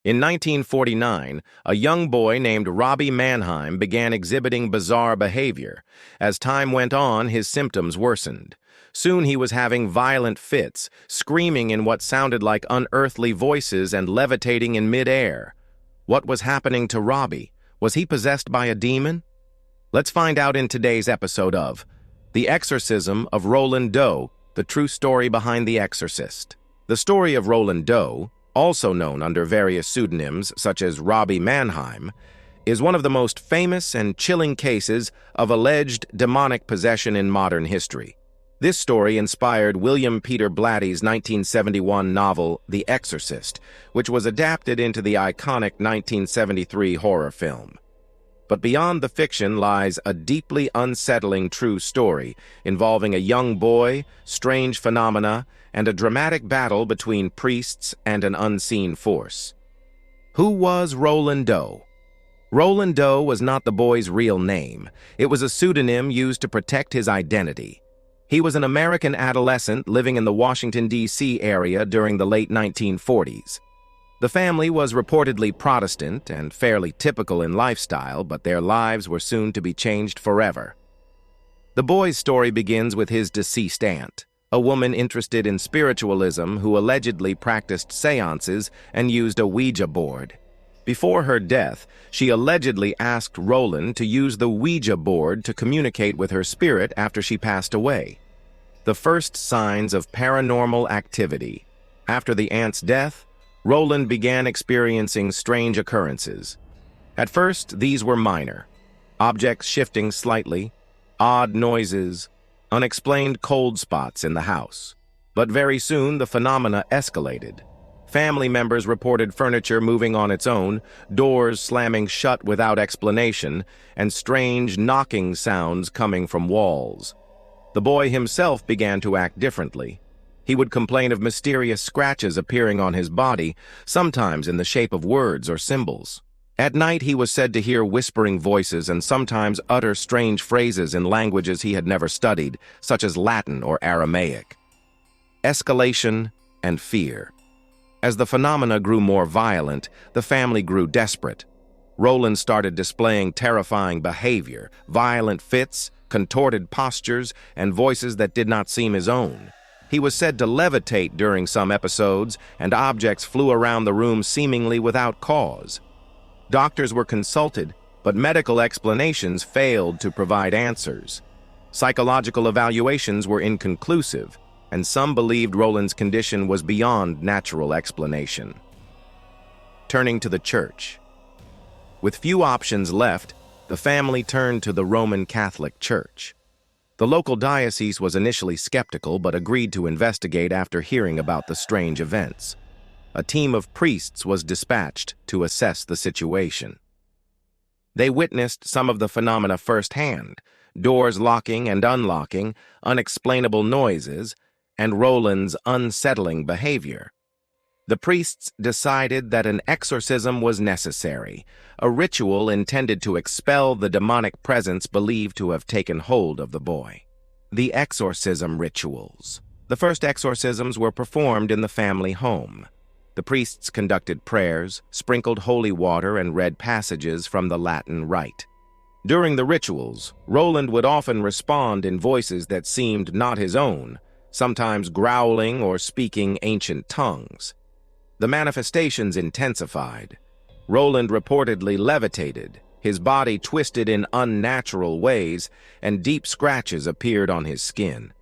In 1949, a young boy named Robbie Mannheim began exhibiting bizarre behavior. As time went on, his symptoms worsened. Soon he was having violent fits, screaming in what sounded like unearthly voices and levitating in midair. What was happening to Robbie? Was he possessed by a demon? Let's find out in today's episode of The Exorcism of Roland, the true story behind The Exorcist. The story of Roland, also known under various pseudonyms such as Robbie Mannheim, is one of the most famous and chilling cases of alleged demonic possession in modern history. This story inspired William Peter Blatty's 1971 novel The Exorcist, which was adapted into the iconic 1973 horror film. But beyond the fiction lies a deeply unsettling true story involving a young boy, strange phenomena, and a dramatic battle between priests and an unseen force. Who was Roland? Roland was not the boy's real name. It was a pseudonym used to protect his identity. He was an American adolescent living in the Washington, D.C. area during the late 1940s. The family was reportedly Protestant and fairly typical in lifestyle, but their lives were soon to be changed forever. The boy's story begins with his deceased aunt, a woman interested in spiritualism who allegedly practiced seances and used a Ouija board. Before her death, she allegedly asked Roland to use the Ouija board to communicate with her spirit after she passed away. The first signs of paranormal activity. After the aunt's death, Roland began experiencing strange occurrences. At first, these were minor. Objects shifting slightly, odd noises, unexplained cold spots in the house. But very soon, the phenomena escalated. Family members reported furniture moving on its own, doors slamming shut without explanation, and strange knocking sounds coming from walls. The boy himself began to act differently. He would complain of mysterious scratches appearing on his body, sometimes in the shape of words or symbols. At night, he was said to hear whispering voices and sometimes utter strange phrases in languages he had never studied, such as Latin or Aramaic. Escalation and fear. As the phenomena grew more violent, the family grew desperate. Roland started displaying terrifying behavior, violent fits, contorted postures, and voices that did not seem his own. He was said to levitate during some episodes, and objects flew around the room seemingly without cause. Doctors were consulted, but medical explanations failed to provide answers. Psychological evaluations were inconclusive, and some believed Roland's condition was beyond natural explanation. Turning to the church. With few options left, the family turned to the Roman Catholic Church. The local diocese was initially skeptical but agreed to investigate after hearing about the strange events. A team of priests was dispatched to assess the situation. They witnessed some of the phenomena firsthand: doors locking and unlocking, unexplainable noises, and Roland's unsettling behavior. The priests decided that an exorcism was necessary, a ritual intended to expel the demonic presence believed to have taken hold of the boy. The exorcism rituals. The first exorcisms were performed in the family home. The priests conducted prayers, sprinkled holy water, and read passages from the Latin Rite. During the rituals, Roland would often respond in voices that seemed not his own, sometimes growling or speaking ancient tongues. The manifestations intensified. Roland reportedly levitated, his body twisted in unnatural ways, and deep scratches appeared on his skin.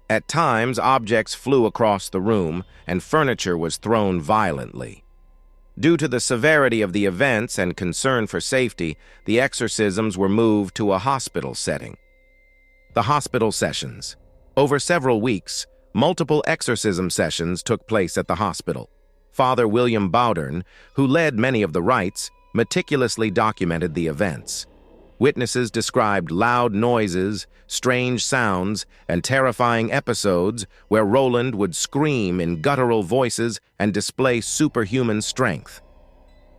At times, objects flew across the room, and furniture was thrown violently. Due to the severity of the events and concern for safety, the exorcisms were moved to a hospital setting. The hospital sessions. Over several weeks, multiple exorcism sessions took place at the hospital. Father William Bowdern, who led many of the rites, meticulously documented the events. Witnesses described loud noises, strange sounds, and terrifying episodes where Roland would scream in guttural voices and display superhuman strength.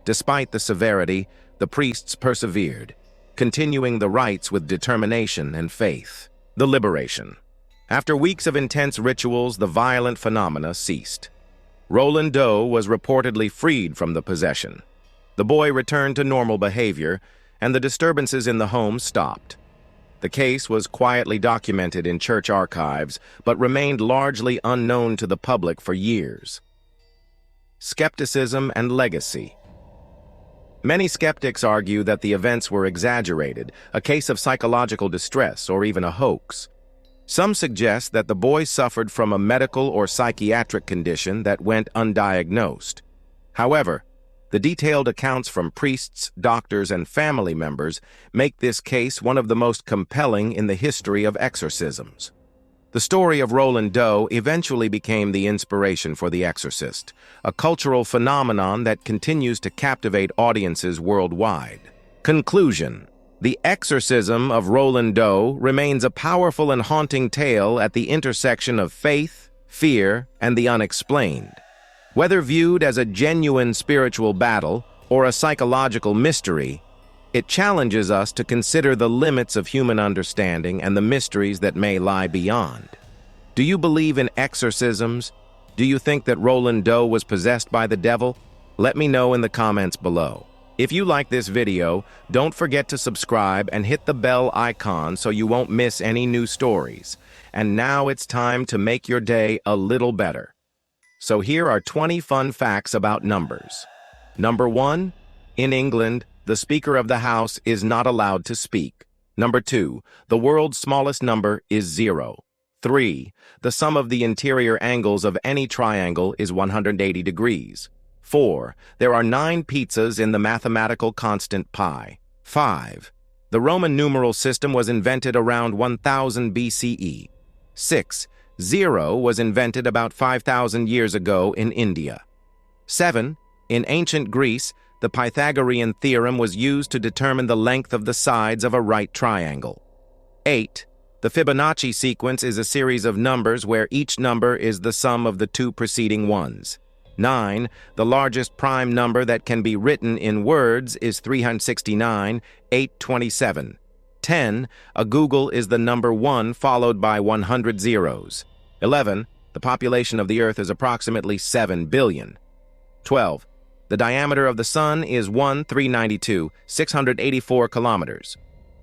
Despite the severity, the priests persevered, continuing the rites with determination and faith. The liberation. After weeks of intense rituals, the violent phenomena ceased. Roland Doe was reportedly freed from the possession. The boy returned to normal behavior, and the disturbances in the home stopped. The case was quietly documented in church archives, but remained largely unknown to the public for years. Skepticism and legacy. Many skeptics argue that the events were exaggerated, a case of psychological distress, or even a hoax. Some suggest that the boy suffered from a medical or psychiatric condition that went undiagnosed. However, the detailed accounts from priests, doctors, and family members make this case one of the most compelling in the history of exorcisms. The story of Roland Doe eventually became the inspiration for The Exorcist, a cultural phenomenon that continues to captivate audiences worldwide. Conclusion: The Exorcism of Roland Doe remains a powerful and haunting tale at the intersection of faith, fear, and the unexplained. Whether viewed as a genuine spiritual battle or a psychological mystery, it challenges us to consider the limits of human understanding and the mysteries that may lie beyond. Do you believe in exorcisms? Do you think that Roland Doe was possessed by the devil? Let me know in the comments below. If you like this video, don't forget to subscribe and hit the bell icon so you won't miss any new stories. And now it's time to make your day a little better. So here are 20 fun facts about numbers. Number 1. In England, the Speaker of the House is not allowed to speak. Number 2. The world's smallest number is 0. 3. The sum of the interior angles of any triangle is 180 degrees. 4. There are 9 pizzas in the mathematical constant pi. 5. The Roman numeral system was invented around 1000 BCE. 6. 0 was invented about 5,000 years ago in India. 7. In ancient Greece, the Pythagorean theorem was used to determine the length of the sides of a right triangle. 8. The Fibonacci sequence is a series of numbers where each number is the sum of the 2 preceding ones. 9. The largest prime number that can be written in words is 369, 827. 10. A googol is the number 1 followed by 100 zeros. 11. The population of the Earth is approximately 7 billion. 12. The diameter of the Sun is 1,392, 684 kilometers.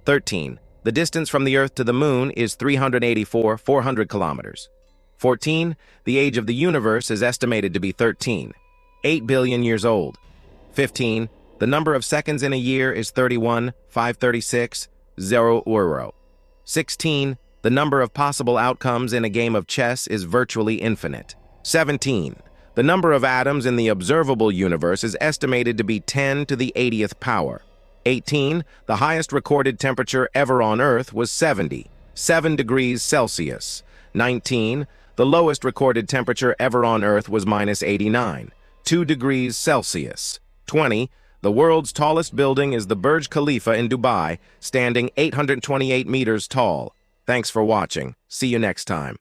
13. The distance from the Earth to the Moon is 384, 400 kilometers. 14. The age of the universe is estimated to be 13, 8 billion years old. 15. The number of seconds in a year is 31, 536, 0. 16. The number of possible outcomes in a game of chess is virtually infinite. 17. The number of atoms in the observable universe is estimated to be 10 to the 80th power. 18. The highest recorded temperature ever on Earth was 77 degrees Celsius. 19. The lowest recorded temperature ever on Earth was -89, 2 degrees Celsius. 20. The world's tallest building is the Burj Khalifa in Dubai, standing 828 meters tall. Thanks for watching. See you next time.